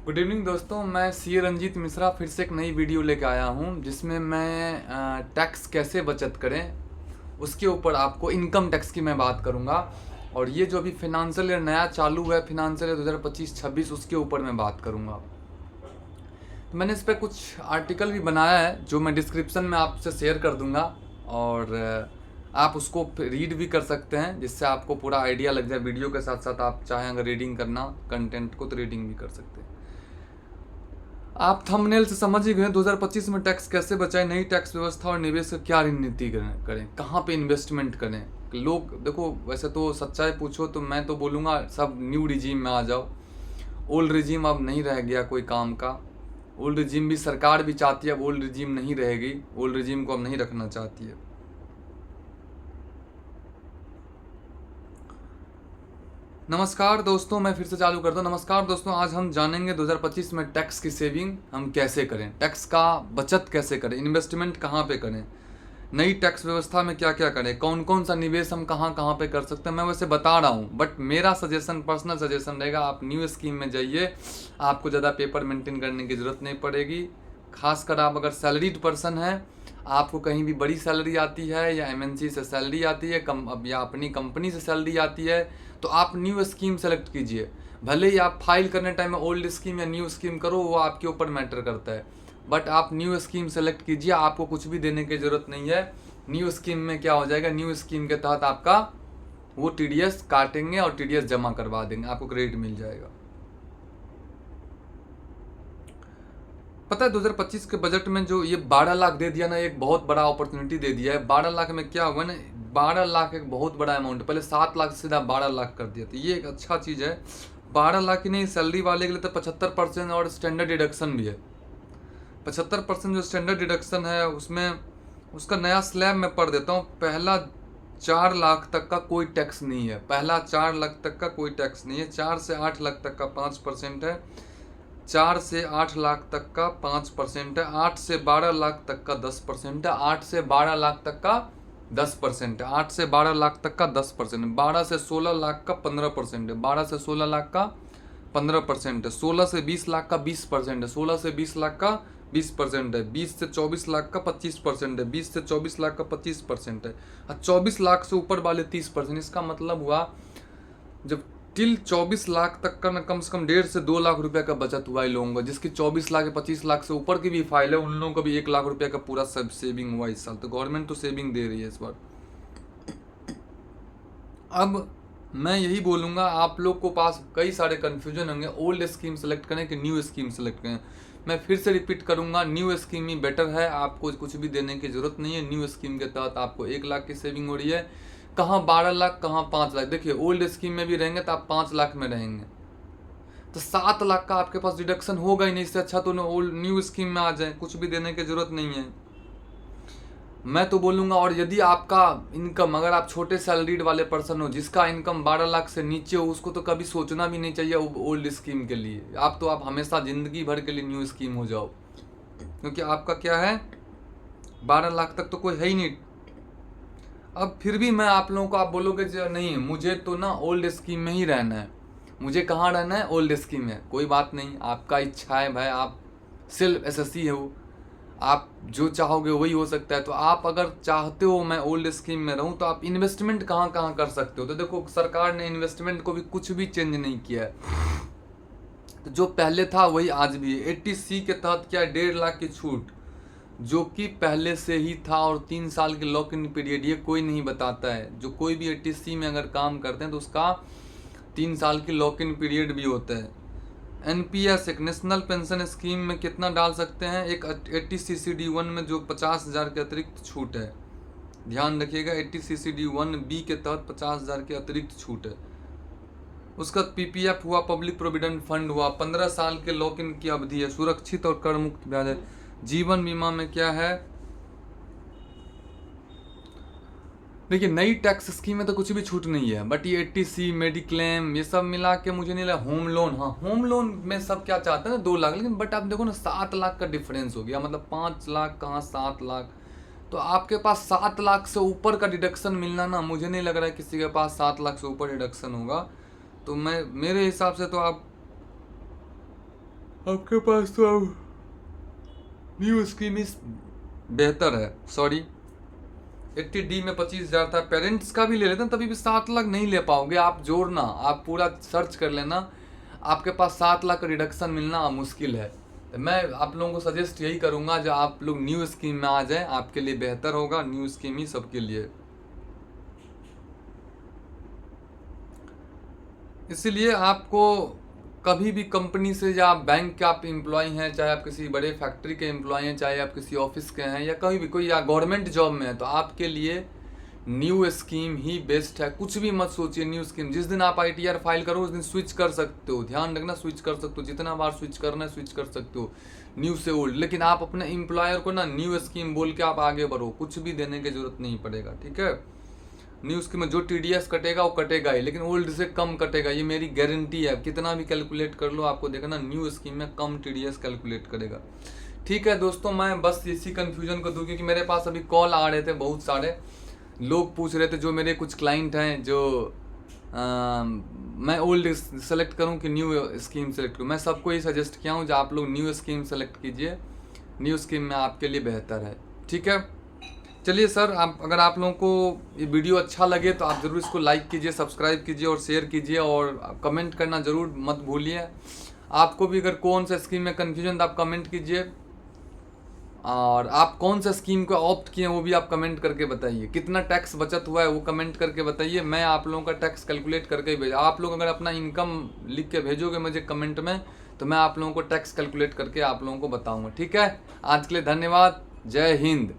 Good evening दोस्तों, मैं सी रंजीत मिश्रा फिर से एक नई वीडियो लेकर आया हूँ जिसमें मैं टैक्स कैसे बचत करें उसके ऊपर आपको इनकम टैक्स की मैं बात करूँगा। और ये जो अभी फिनांशियल ईयर नया चालू है, फिनांशियल ईयर 2025-26, उसके ऊपर मैं बात करूँगा। तो मैंने इस पर कुछ आर्टिकल भी बनाया है जो मैं डिस्क्रिप्शन में आपसे शेयर कर दूँगा, और आप उसको रीड भी कर सकते हैं जिससे आपको पूरा आइडिया लग जाए। वीडियो के साथ साथ आप चाहें अगर रीडिंग करना कंटेंट को तो रीडिंग भी कर सकते हैं। आप थंबनेल से समझ ही गए 2025 में टैक्स कैसे बचाएं, नई टैक्स व्यवस्था और निवेश की क्या रणनीति करें, कहाँ पे इन्वेस्टमेंट करें। लोग देखो, वैसे तो सच्चाई पूछो तो मैं तो बोलूँगा सब न्यू रिजीम में आ जाओ। ओल्ड रिजीम अब नहीं रह गया कोई काम का। ओल्ड रिजीम भी सरकार भी चाहती है, अब ओल्ड रिजीम नहीं रहेगी। ओल्ड रिजीम को अब नहीं रखना चाहती है। नमस्कार दोस्तों, मैं फिर से चालू करता हूँ। नमस्कार दोस्तों, आज हम जानेंगे 2025 में टैक्स की सेविंग हम कैसे करें, टैक्स का बचत कैसे करें, इन्वेस्टमेंट कहाँ पे करें, नई टैक्स व्यवस्था में क्या क्या करें, कौन कौन सा निवेश हम कहाँ कहाँ पे कर सकते हैं। मैं वैसे बता रहा हूँ, बट मेरा सजेशन, पर्सनल सजेशन रहेगा, आप न्यू स्कीम में जाइए। आपको ज़्यादा पेपर मेंटेन करने की ज़रूरत नहीं पड़ेगी। खासकर आप अगर सैलरीड पर्सन हैं, आपको कहीं भी बड़ी सैलरी आती है या एमएनसी से सैलरी आती है या अपनी कंपनी से सैलरी आती है, तो आप न्यू स्कीम सेलेक्ट कीजिए। भले ही आप फाइल करने टाइम में ओल्ड स्कीम या न्यू स्कीम करो, वो आपके ऊपर मैटर करता है, बट आप न्यू स्कीम सेलेक्ट कीजिए। आपको कुछ भी देने की ज़रूरत नहीं है। न्यू स्कीम में क्या हो जाएगा, न्यू स्कीम के तहत आपका वो टीडीएस काटेंगे और टीडीएस जमा करवा देंगे, आपको क्रेडिट मिल जाएगा। पता है 2025 के बजट में जो ये 12 लाख दे दिया ना, एक बहुत बड़ा अपॉर्चुनिटी दे दिया है। 12 लाख में क्या हुआ ना, 12 लाख एक बहुत बड़ा अमाउंट है। पहले 7 लाख से सीधा 12 लाख कर दिया, तो ये एक अच्छा चीज़ है। 12 लाख ही नहीं, सैलरी वाले के लिए तो 75% और स्टैंडर्ड डिडक्शन भी है। 75% जो स्टैंडर्ड डिडक्शन है उसमें उसका नया स्लैब मैं पढ़ देता हूँ। पहला 4 लाख तक का कोई टैक्स नहीं है। पहला 4 लाख तक का कोई टैक्स नहीं है। 4 से 8 लाख तक का 5% है। 4 से 8 लाख तक का 5% है। 8 से 12 लाख तक का 10% है। 8 से 12 लाख तक का 10% है। 8 से 12 लाख तक का 10% है। 12 से 16 लाख का 15% है। 12 से 16 लाख का 15% है। 16 से 20 लाख का 20% है। 16 से 20 लाख का 20% है। 20 से 24 लाख का 25% है। 20 से 24 लाख का 25% है। और 24 लाख से ऊपर वाले 30%। इसका मतलब हुआ जब टिल 24 लाख तक का ना, कम से कम 1.5 से 2 लाख रुपए का बचत हुआ इन लोगों का। जिसकी 24 लाख या 25 लाख से ऊपर की भी फाइल है, उन लोगों का भी 1 लाख रुपए का पूरा सब सेविंग हुआ इस साल। तो गवर्नमेंट तो सेविंग दे रही है इस बार। अब मैं यही बोलूँगा, आप लोग को पास कई सारे कन्फ्यूजन होंगे, ओल्ड स्कीम सेलेक्ट करें कि न्यू स्कीम सेलेक्ट करें। मैं फिर से रिपीट करूँगा, न्यू स्कीम ही बेटर है। आपको कुछ भी देने की ज़रूरत नहीं है। न्यू स्कीम के तहत आपको 1 लाख की सेविंग हो रही है। कहाँ 12 लाख, कहाँ 5 लाख। देखिए, ओल्ड स्कीम में भी रहेंगे तो आप 5 लाख में रहेंगे, तो 7 लाख का आपके पास डिडक्शन होगा ही नहीं। इससे अच्छा तो ओल्ड न्यू स्कीम में आ जाए, कुछ भी देने की ज़रूरत नहीं है, मैं तो बोलूँगा। और यदि आपका इनकम, अगर आप छोटे सैलरीड वाले पर्सन हो जिसका इनकम 12 लाख से नीचे हो, उसको तो कभी सोचना भी नहीं चाहिए ओल्ड स्कीम के लिए। आप हमेशा ज़िंदगी भर के लिए न्यू स्कीम हो जाओ, क्योंकि आपका क्या है, 12 लाख तक तो कोई है ही नहीं। अब फिर भी मैं आप लोगों को, आप बोलोगे जो नहीं मुझे तो ना ओल्ड स्कीम में ही रहना है, मुझे कहाँ रहना है, ओल्ड स्कीम में। कोई बात नहीं, आपका इच्छा है भाई, आप सेल्फ एसएससी हो, आप जो चाहोगे वही हो सकता है। तो आप अगर चाहते हो मैं ओल्ड स्कीम में रहूं, तो आप इन्वेस्टमेंट कहाँ कहाँ कर सकते हो। तो देखो, सरकार ने इन्वेस्टमेंट को भी कुछ भी चेंज नहीं किया है। तो जो पहले था वही आज भी है। 80C के तहत क्या, 1.5 लाख की छूट, जो कि पहले से ही था। और 3 साल की लॉक इन पीरियड, ये कोई नहीं बताता है। जो कोई भी 80C में अगर काम करते हैं तो उसका 3 साल की लॉक इन पीरियड भी होता है। एनपीएस, एक नेशनल पेंशन स्कीम में कितना डाल सकते हैं, एक 80CCD1 में जो 50,000 के अतिरिक्त छूट है। ध्यान रखिएगा, 80CCD1B के तहत 50,000 के अतिरिक्त छूट है। उसका पीपीएफ हुआ, पब्लिक प्रोविडेंट फंड हुआ, 15 साल के लॉक इन की अवधि है, सुरक्षित और कर मुक्त ब्याज है। जीवन बीमा में क्या है, देखिए नई टैक्स स्कीम में तो कुछ भी छूट नहीं है, बट ये 80C, मेडिक्लेम, ये सब मिला के मुझे नहीं लगा। होम लोन, हाँ होम लोन में सब क्या चाहते हैं ना, 2 लाख, लेकिन बट आप देखो ना 7 लाख का डिफरेंस हो गया। मतलब 5 लाख कहाँ 7 लाख, तो आपके पास 7 लाख से ऊपर का डिडक्शन मिलना ना, मुझे नहीं लग रहा है किसी के पास 7 लाख से ऊपर डिडक्शन होगा। तो मैं, मेरे हिसाब से तो आप आपके पास तो अब न्यू स्कीम इस बेहतर है। सॉरी, 80D में 25,000 था। पेरेंट्स का भी ले लेते हैं तभी भी 7 लाख नहीं ले पाओगे आप। जोड़ना, आप पूरा सर्च कर लेना, आपके पास 7 लाख का रिडक्शन मिलना मुश्किल है। मैं आप लोगों को सजेस्ट यही करूंगा जो आप लोग न्यू स्कीम में आ जाएं, आपके लिए बेहतर होगा। न्यू स्कीम ही सबके लिए। इसीलिए आपको कभी भी कंपनी से, या आप बैंक के आप एम्प्लॉय हैं, चाहे आप किसी बड़े फैक्ट्री के एम्प्लॉय हैं, चाहे आप किसी ऑफिस के हैं, या कहीं भी कोई या गवर्नमेंट जॉब में है, तो आपके लिए न्यू स्कीम ही बेस्ट है। कुछ भी मत सोचिए, न्यू स्कीम जिस दिन आप ITR फाइल करो उस दिन स्विच कर सकते हो। ध्यान रखना, स्विच कर सकते हो, जितना बार स्विच करना है स्विच कर सकते हो, न्यू से ओल्ड। लेकिन आप अपने एम्प्लॉयर को ना न्यू स्कीम बोल के आप आगे बढ़ो, कुछ भी देने की जरूरत नहीं पड़ेगा। ठीक है, न्यू स्कीम में जो TDS कटेगा वो कटेगा ही, लेकिन ओल्ड से कम कटेगा, ये मेरी गारंटी है। कितना भी कैलकुलेट कर लो, आपको देखना न्यू स्कीम में कम TDS कैलकुलेट करेगा। ठीक है दोस्तों, मैं बस इसी कंफ्यूजन को दूं, क्योंकि मेरे पास अभी कॉल आ रहे थे, बहुत सारे लोग पूछ रहे थे, जो मेरे कुछ क्लाइंट हैं, जो मैं ओल्ड सेलेक्ट करूं कि न्यू स्कीम सेलेक्ट करूं। मैं सबको ही सजेस्ट किया हूं जो आप लोग न्यू स्कीम सेलेक्ट कीजिए, न्यू स्कीम में आपके लिए बेहतर है। ठीक है, चलिए सर, आप अगर आप लोगों को ये वीडियो अच्छा लगे तो आप ज़रूर इसको लाइक कीजिए, सब्सक्राइब कीजिए और शेयर कीजिए, और कमेंट करना ज़रूर मत भूलिए। आपको भी अगर कौन सा स्कीम में कन्फ्यूजन तो आप कमेंट कीजिए, और आप कौन सा स्कीम को ऑप्ट किए हैं वो भी आप कमेंट करके बताइए। कितना टैक्स बचत हुआ है वो कमेंट करके बताइए। मैं आप लोगों का टैक्स कैलकुलेट करके ही भेजा। आप लोग अगर अपना इनकम लिख के भेजोगे मुझे कमेंट में, तो मैं आप लोगों को टैक्स कैलकुलेट करके आप लोगों को बताऊँगा। ठीक है, आज के लिए धन्यवाद। जय हिंद।